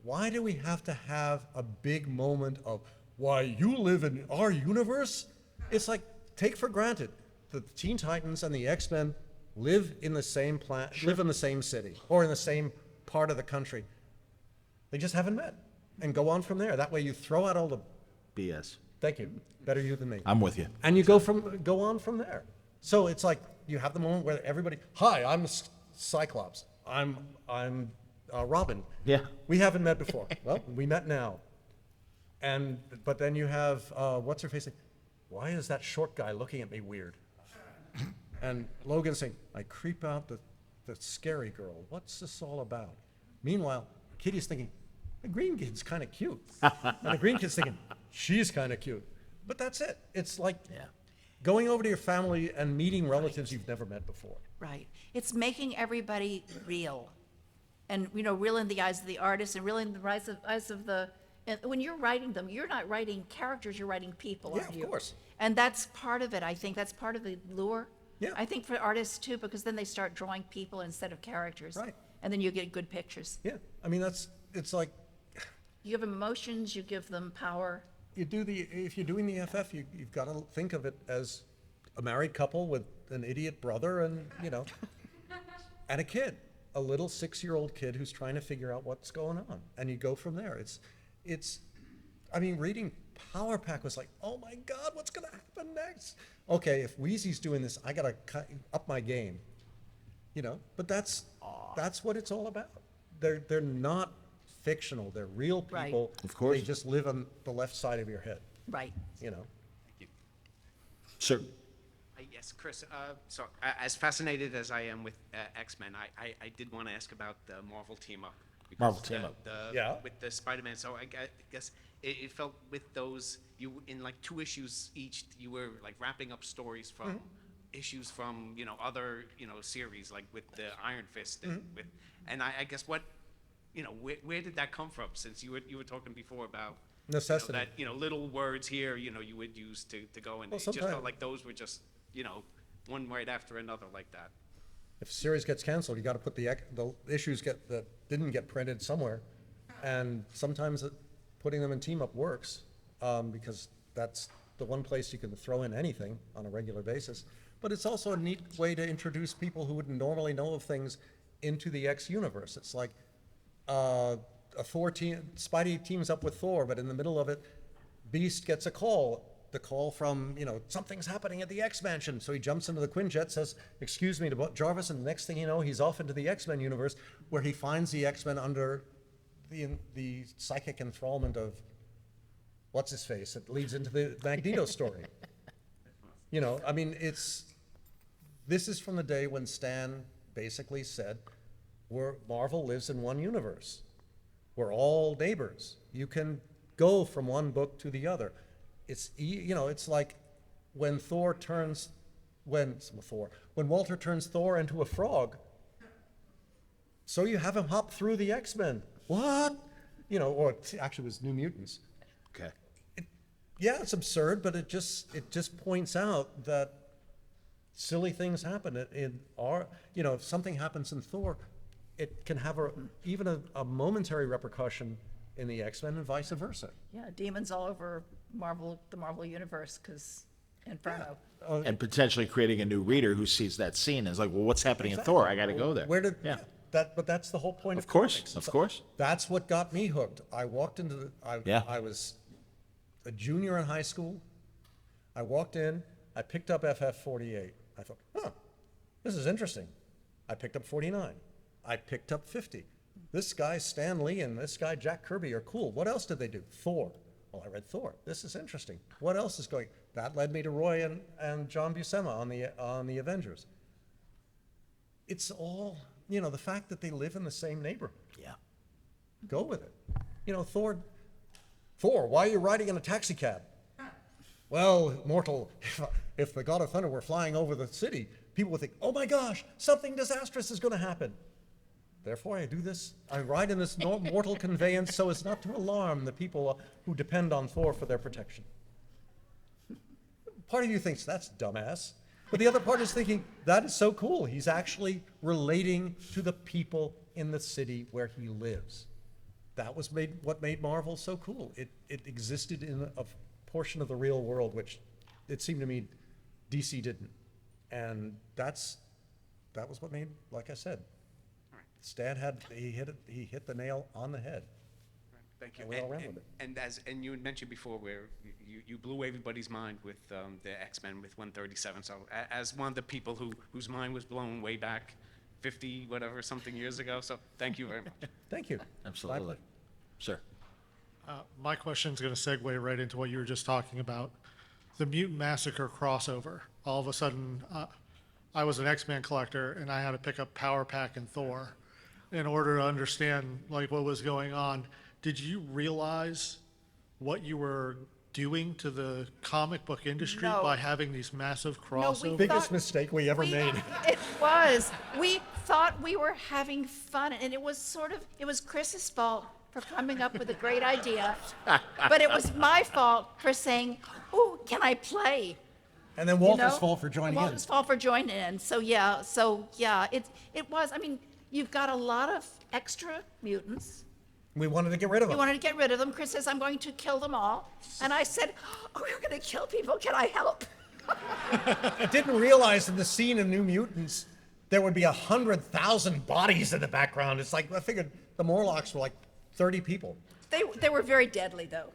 Why do we have to have a big moment of, why, you live in our universe? It's like, take for granted that the Teen Titans and the X-Men live in the same live in the same city or in the same part of the country. They just haven't met. And go on from there. That way you throw out all the, BS. thank you, better you than me. I'm with you. And you go on from there. So it's like you have the moment where everybody, hi, I'm Cyclops. I'm Robin. Yeah. We haven't met before. Well, we met now. But then you have what's her face saying, why is that short guy looking at me weird? And Logan saying, I creep out the scary girl. What's this all about? Meanwhile, Kitty's thinking, the green kid's kind of cute. And the green kid's thinking, she's kind of cute. But that's it. It's like going over to your family and meeting relatives you've never met before. Right. It's making everybody real. And, real in the eyes of the artist and real in the eyes of the, and when you're writing them, you're not writing characters, you're writing people, Yeah, aren't of you? course. And that's part of it, I think. That's part of the lure. Yeah. I think for artists too, because then they start drawing people instead of characters. Right. And then you get good pictures. Yeah, I mean, it's like, You give them emotions, you give them power. if you're doing the FF, you've got to think of it as a married couple with an idiot brother and, and a kid, a little 6-year-old kid who's trying to figure out what's going on. And you go from there. I mean, reading Power Pack was like, oh my God, what's going to happen next? Okay, if Wheezy's doing this, I got to up my game, but that's what it's all about. They're not fictional. They're real Right. people. Of course. They just live on the left side of your head, Right. Sir. Yes, Chris. As fascinated as I am with X-Men, I did want to ask about the Marvel team-up. because Marvel team-up. Yeah. With the Spider-Man. So I guess it felt with those, you in like 2 issues each, you were like wrapping up stories from issues from other series, like with the Iron Fist and I guess what where did that come from? Since you were talking before about Necessity. that little words here you would use to go, and Well, it just sometime- felt like those were just one right after another like that. If a series gets canceled, you got to put the issues that didn't get printed somewhere, and sometimes putting them in team up works because that's the one place you can throw in anything on a regular basis. But it's also a neat way to introduce people who wouldn't normally know of things into the X universe. It's like a Thor team, Spidey teams up with Thor, but in the middle of it, Beast gets a call. The call from, something's happening at the X Mansion. So he jumps into the Quinjet, says, excuse me, to Jarvis, and the next thing you know, he's off into the X-Men universe where he finds the X-Men under the psychic enthrallment of what's-his-face. It leads into the Magneto story. I mean, this is from the day when Stan basically said, Marvel lives in one universe. We're all neighbors. You can go from one book to the other. It's like when Walter turns Thor into a frog. So you have him hop through the X-Men. What? Or actually it was New Mutants. Okay. Yeah, it's absurd, but it just points out that silly things happen if something happens in Thor, it can have even a momentary repercussion in the X-Men and vice versa. Yeah, demons all over the Marvel universe, because Inferno. And potentially creating a new reader who sees that scene and is like, well, what's happening in Thor? I got to go there. Yeah. But that's the whole point of course, comics. of course. That's what got me hooked. I walked into I was a junior in high school. I walked in, I picked up FF48. I thought, this is interesting. I picked up 49. I picked up 50. This guy Stan Lee and this guy Jack Kirby are cool. What else did they do? Thor. Well, I read Thor. This is interesting. What else is going? That led me to Roy and John Buscema on the Avengers. It's all, the fact that they live in the same neighborhood. Yeah. Go with it. Thor, why are you riding in a taxi cab? Well, mortal, if the God of Thunder were flying over the city, people would think, oh my gosh, something disastrous is going to happen. Therefore, I do this. I ride in this mortal conveyance so as not to alarm the people who depend on Thor for their protection. Part of you thinks that's dumbass, but the other part is thinking that is so cool. He's actually relating to the people in the city where he lives. That was what made Marvel so cool. It existed in a portion of the real world, which it seemed to me DC didn't, and that was what made, like I said. Stan he hit the nail on the head. Thank you. And we all ran with it. And you had mentioned before where you blew everybody's mind with the X-Men with 137. So as one of the people whose mind was blown way back 50 whatever something years ago. So thank you very much. Thank you. Absolutely. Sir. My question is going to segue right into what you were just talking about. The Mutant Massacre crossover. All of a sudden, I was an X-Men collector, and I had to pick up Power Pack and Thor in order to understand what was going on. Did you realize what you were doing to the comic book industry No. by having these massive No, crossovers? we Biggest thought- mistake we ever made. It was. We thought we were having fun, and it was Chris's fault for coming up with a great idea, but it was my fault for saying, "Oh, can I play?" And then You Walter's know? fault for joining in. Walter's fault for joining in. So yeah, it was. I mean, you've got a lot of extra mutants. We wanted to get rid of You them. wanted to get rid of them. Chris says, "I'm going to kill them all," and I said, "Oh, you're going to kill people. Can I help?" I didn't realize in the scene of New Mutants there would be 100,000 bodies in the background. It's like I figured the Morlocks were like 30 people. They were very deadly, though.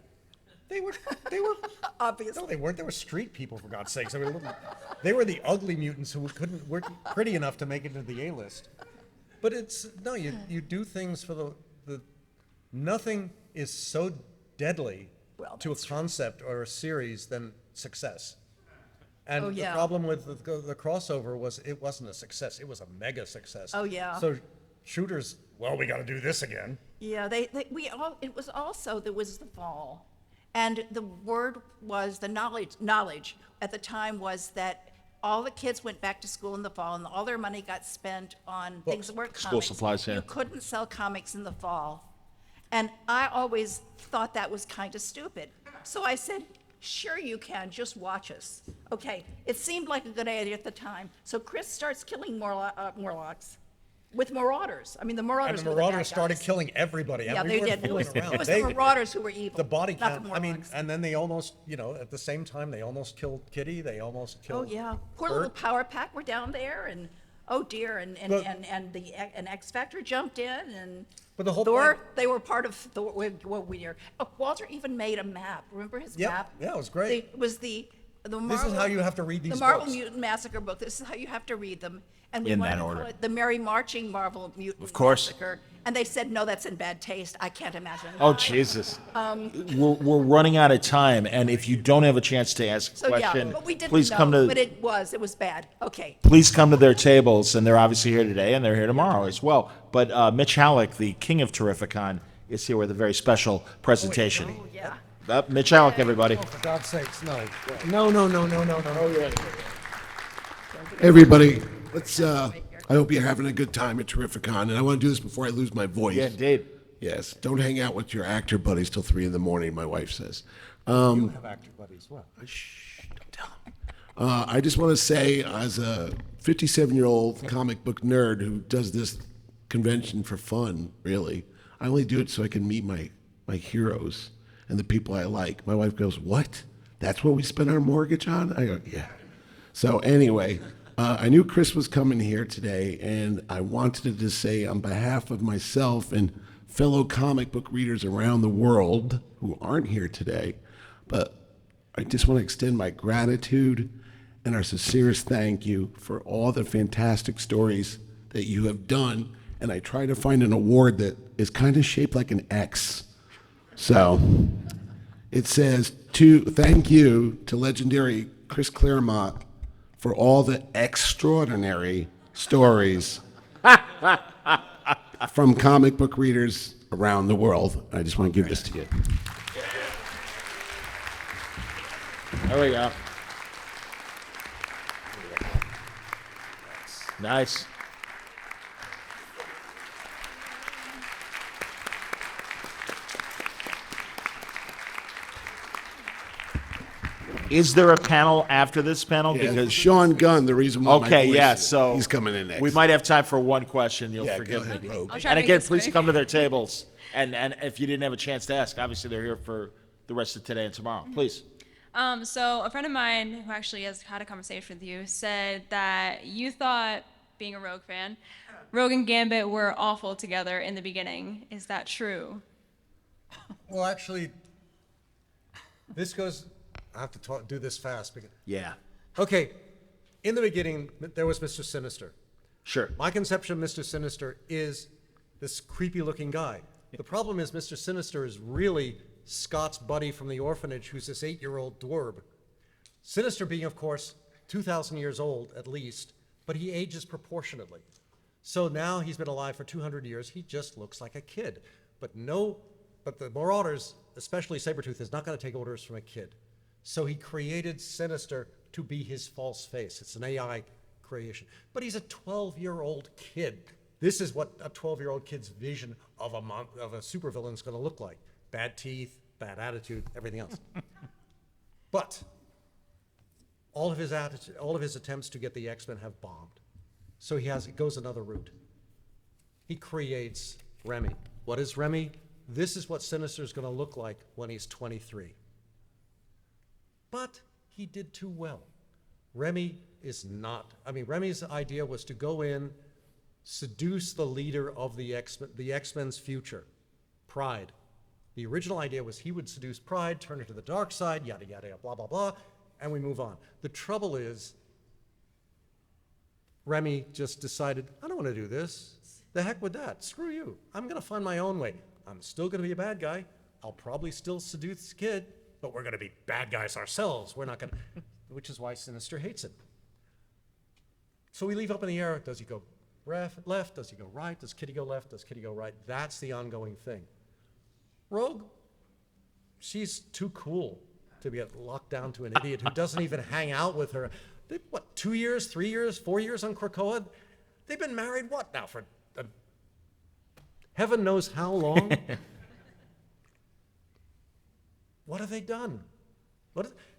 They were Obviously. No, they weren't. They were street people, for God's sakes. They were the ugly mutants who weren't pretty enough to make it into the A-list. But you do things for the nothing is so deadly Well, to a concept or a series than success. And Oh, the yeah. problem with the crossover was it wasn't a success. It was a mega success. Oh, yeah. So shooters, well, we got to do this again. Yeah, it was also, there was the fall. And the word was, the knowledge at the time was that all the kids went back to school in the fall and all their money got spent on things that weren't School comics. supplies, yeah. You couldn't sell comics in the fall. And I always thought that was kind of stupid. So I said, sure you can, just watch us. Okay, it seemed like a good idea at the time. So Chris starts killing Morlocks with Marauders. I mean, the And Marauders the were the bad Marauders started guys. killing everybody. Yeah, And they we did. weren't It was, fooling around. it was the Marauders who were evil. The body not count. the I mean, Morlocks. and then they almost, at the same time, they almost killed Kitty. They almost Oh, killed. yeah. Poor Bert. little Power Pack were down there, and oh dear, and But- X Factor jumped in, and But the whole Thor, point- they were part of Thor. Walter even made a map. Remember his Yeah, map? yeah, it was great. It was the Marvel. This is how you have to read these The Marvel books. Mutant Massacre book. This is how you have to read them. And we In wanted that to order. call it the Merry Marching Marvel Mutant Of course. Massacre. And they said, no, that's in bad taste. I can't imagine. Oh, why. Jesus. We're running out of time, and if you don't have a chance to ask a So question, yeah, but we didn't please know, come to but it was bad. Okay. please come to their tables, and they're obviously here today, and they're here tomorrow as well. But Mitch Halleck, the king of Terrificon, is here with a very special presentation. Oh, yeah. Mitch Halleck, everybody. For God's sakes, no. Everybody, let's. I hope you're having a good time at Terrificon, and I want to do this before I lose my voice. Yeah, indeed. Yes, don't hang out with your actor buddies till 3 a.m. My wife says. You have actor buddies. Well, Shh, don't tell them. I just want to say, as a 57-year-old comic book nerd who does this convention for fun, really, I only do it so I can meet my heroes and the people I like. My wife goes, "What? That's what we spend our mortgage on?" I go, "Yeah." So anyway, I knew Chris was coming here today, and I wanted to say on behalf of myself and fellow comic book readers around the world who aren't here today, but I just want to extend my gratitude and our sincerest thank you for all the fantastic stories that you have done. And I try to find an award that is kind of shaped like an X. So it says, thank you to legendary Chris Claremont for all the extraordinary stories from comic book readers around the world. I just want to give this to you. There we go. Nice. Is there a panel after this panel? Because Sean Gunn, the reason why my Okay, voice yeah, is- so he's coming in next. We might have time for one question. You'll Yeah, forgive go ahead, me. Rogue. I'll try And to make again, this please quick. come to their tables. And if you didn't have a chance to ask, obviously they're here for the rest of today and tomorrow. Please. So a friend of mine who actually has had a conversation with you said that you thought, being a Rogue fan, Rogue and Gambit were awful together in the beginning. Is that true? well, actually, this goes. I have to do this fast. Yeah. Okay, in the beginning, there was Mr. Sinister. Sure. My conception of Mr. Sinister is this creepy-looking guy. The problem is Mr. Sinister is really Scott's buddy from the orphanage, who's this 8-year-old dwarb. Sinister being, of course, 2,000 years old at least, but he ages proportionately. So now he's been alive for 200 years. He just looks like a kid. But no but the Marauders, especially Sabretooth, is not going to take orders from a kid. So he created Sinister to be his false face. It's an AI creation. But he's a 12-year-old kid. This is what a 12-year-old kid's vision of a supervillain is going to look like. Bad teeth, bad attitude, everything else. But all of his attempts to get the X-Men have bombed. So he goes another route. He creates Remy. What is Remy? This is what Sinister is going to look like when he's 23. But he did too well. Remy is not. I mean, Remy's idea was to go in, seduce the leader of the X-Men's future, Pride. The original idea was he would seduce Pride, turn her to the dark side, yada, yada, yada, blah, blah, blah, and we move on. The trouble is, Remy just decided, I don't want to do this. The heck with that. Screw you. I'm going to find my own way. I'm still going to be a bad guy. I'll probably still seduce this kid, but we're going to be bad guys ourselves. We're not going to, which is why Sinister hates it. So we leave up in the air. Does he go left? Does he go right? Does Kitty go left? Does Kitty go right? That's the ongoing thing. Rogue, she's too cool to be locked down to an idiot who doesn't even hang out with her. What, 2 years, 3 years, 4 years on Krakoa? They've been married, what now, for heaven knows how long? What have they done?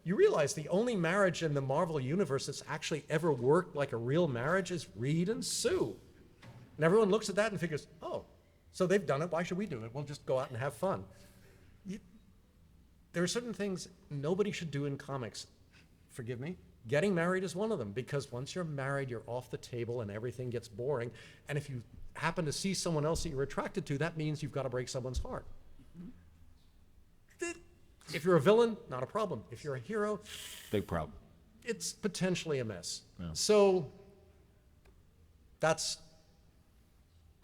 You realize the only marriage in the Marvel universe that's actually ever worked like a real marriage is Reed and Sue. And everyone looks at that and figures, oh, so they've done it, why should we do it? We'll just go out and have fun. There are certain things nobody should do in comics. Forgive me. Getting married is one of them, because once you're married, you're off the table and everything gets boring. And if you happen to see someone else that you're attracted to, that means you've got to break someone's heart. If you're a villain, not a problem. If you're a hero, Big problem. it's potentially a mess. Yeah. So that's,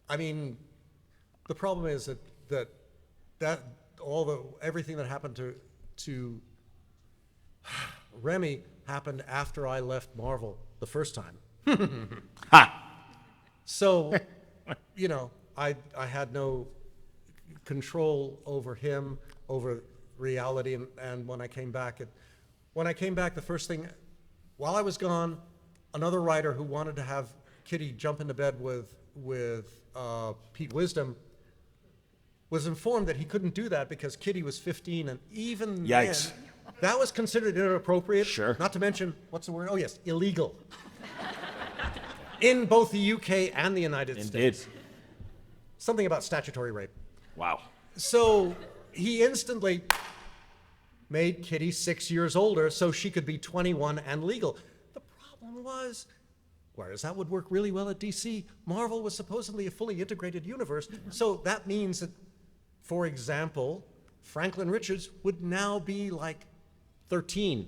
I mean, the problem is that everything that happened to Remy happened after I left Marvel the first time. So, you know, I had no control over him, over reality, and when I came back, the first thing, while I was gone, another writer who wanted to have Kitty jump into bed with Pete Wisdom was informed that he couldn't do that because Kitty was 15, and even Yikes. then, that was considered inappropriate. Sure. Not to mention, what's the word? Oh yes, illegal. In both the UK and the United States. Something about statutory rape. Wow. So he instantly made Kitty 6 years older so she could be 21 and legal. The problem was, whereas that would work really well at DC, Marvel was supposedly a fully integrated universe. So that means that, for example, Franklin Richards would now be like 13,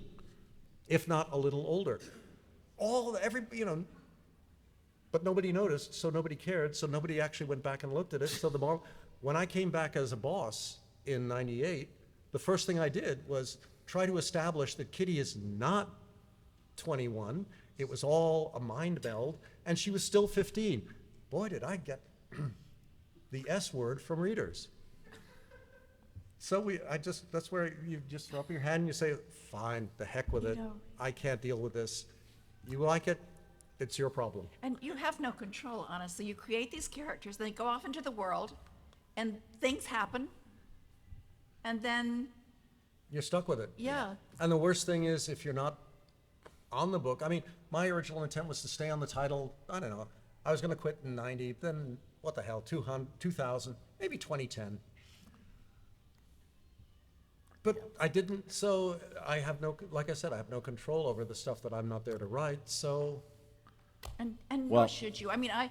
if not a little older. But nobody noticed, so nobody cared, so nobody actually went back and looked at it. So when I came back as a boss in '98, the first thing I did was try to establish that Kitty is not 21. It was all a mind meld, and she was still 15. Boy, did I get the S word from readers. So that's where you just throw up your hand and you say, fine, the heck with it. I can't deal with this. You like it? It's your problem. And you have no control, honestly. You create these characters, they go off into the world, and things happen, and then you're stuck with it. Yeah. And the worst thing is if you're not on the book. I mean, my original intent was to stay on the title. I don't know. I was going to quit in '90. Then what the hell? 2000, maybe 2010. But I didn't. So I have like I said, I have no control over the stuff that I'm not there to write. So. And nor should you. I mean, I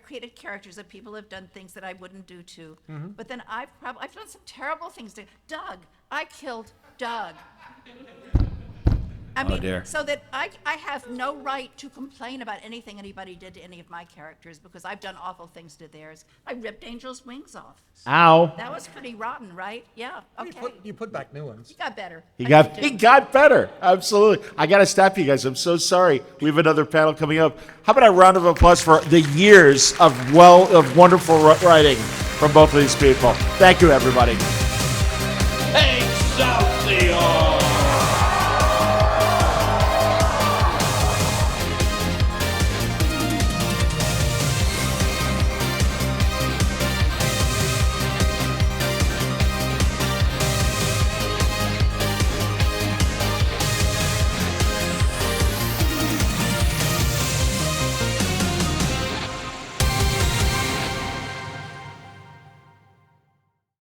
created characters that people have done things that I wouldn't do to. Mm-hmm. But then I've done some terrible things to Doug. I killed Doug. I mean, dear. so that I have no right to complain about anything anybody did to any of my characters because I've done awful things to theirs. I ripped Angel's wings off. Ow. That was pretty rotten, right? Yeah, okay. You put back new ones. He got better. He I got did he too. got better. Absolutely. I got to stop you guys. I'm so sorry. We have another panel coming up. How about a round of applause for the years of wonderful writing from both of these people? Thank you, everybody.